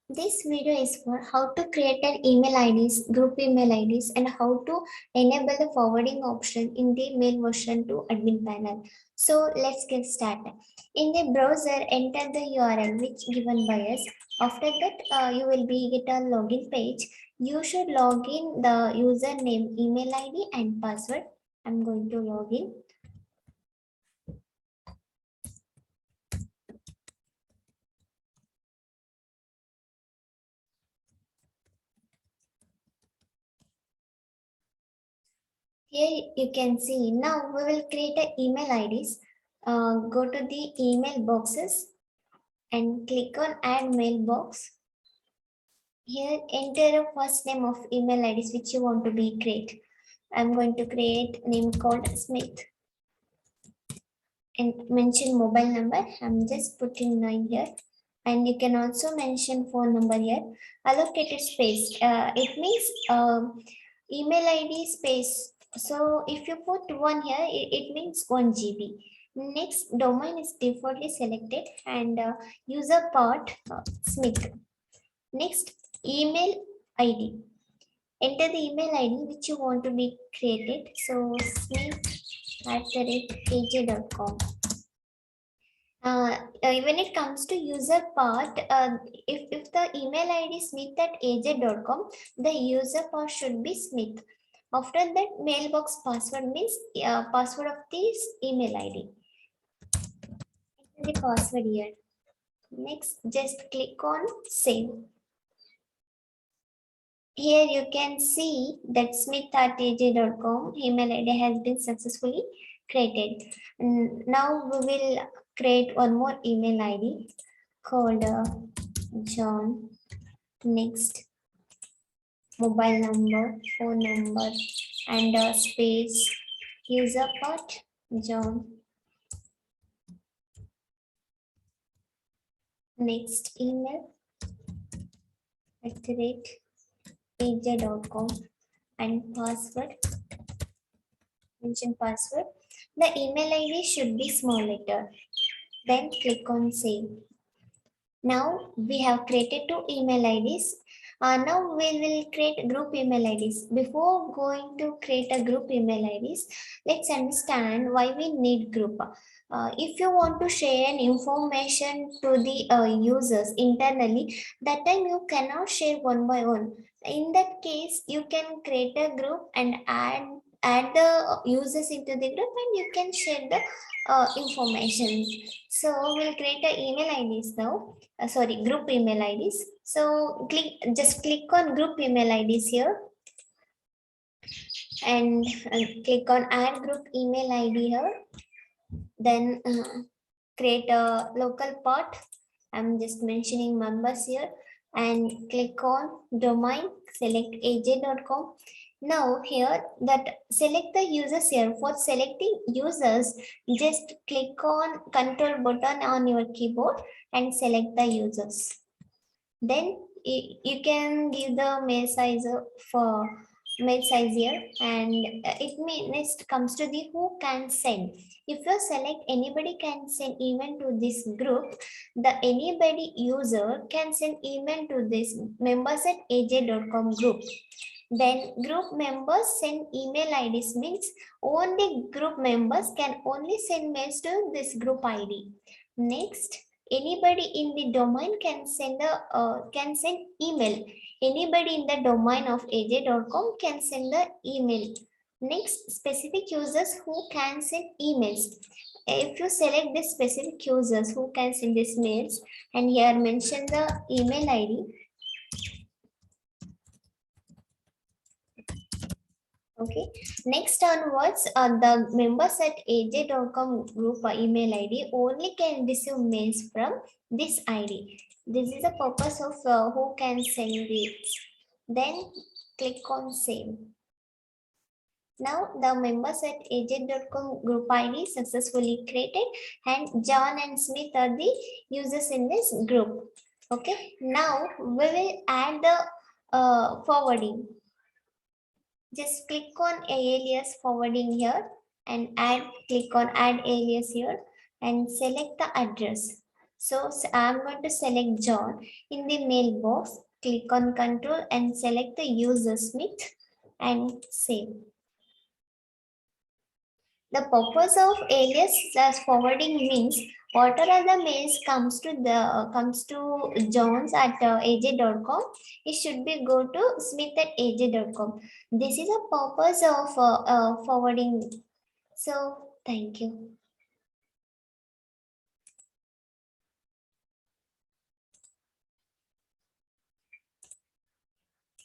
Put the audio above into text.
This video is for how to create an email IDs, group email IDs, and how to enable the forwarding option in the mail version to admin panel. So let's get started. In the browser, enter the URL which given by us. After that, you will be get a login page. You should log in the username, email ID, and password. I'm going to log in. Here you can see now we will create an email IDs. Go to the email boxes and click on add mailbox. Here enter a first name of email IDs which you want to be create. I'm going to create name called Smith and mention mobile number. I'm just putting 9 here. And you can also mention phone number here. Allocated space. It means email ID space. So if you put 1 here, it means 1 GB. Next, domain is defaultly selected and user part Smith. Next, email ID. Enter the email ID which you want to be created. So smith@aj.com. When it comes to user part, if the email ID is smith@aj.com, the user part should be Smith. After that, mailbox password means password of this email ID. Enter the password here. Next, just click on save. Here you can see that smith@aj.com email ID has been successfully created. Now we will create one more email ID called John. Next, mobile number, phone number, and space, user part, John. Next, email @aj.com and password. Mention password. The email ID should be small letter. Then click on save. Now we have created 2 email IDs. Now we will create group email IDs. Before going to create a group email IDs, let's understand why we need group. If you want to share an information to the users internally, that time you cannot share one by one. In that case, you can create a group and add the users into the group, and you can share the information. So we'll create a email IDs now. Group email IDs. So just click on group email IDs here and click on add group email ID here. Then create a local part. I'm just mentioning members here and click on domain, select aj.com. Now here that select the users here. For selecting users, just click on control button on your keyboard and select the users. Then you can give the mail size for mail size here, and next comes to the who can send. If you select anybody can send email to this group, the anybody user can send email to this members@aj.com group. Then group members send email IDs means only group members can only send mails to this group ID. Next, anybody in the domain can send email. Anybody in the domain of aj.com can send the email. Next, specific users who can send emails. If you select the specific users who can send these mails, and here mention the email ID. Okay. Next onwards, the members@aj.com group email ID only can receive mails from this ID. This is the purpose of who can send this. Then click on save. Now the members@aj.com group ID successfully created, and John and Smith are the users in this group. Okay. Now we will add the forwarding. Just click on alias forwarding here and click on add alias here and select the address. So I'm going to select John. In the mailbox, click on control and select the user Smith and save. The purpose of alias slash forwarding means whatever the mails comes to Jones at aj.com, it should be go to Smith at aj.com. This is a purpose of forwarding. So thank you.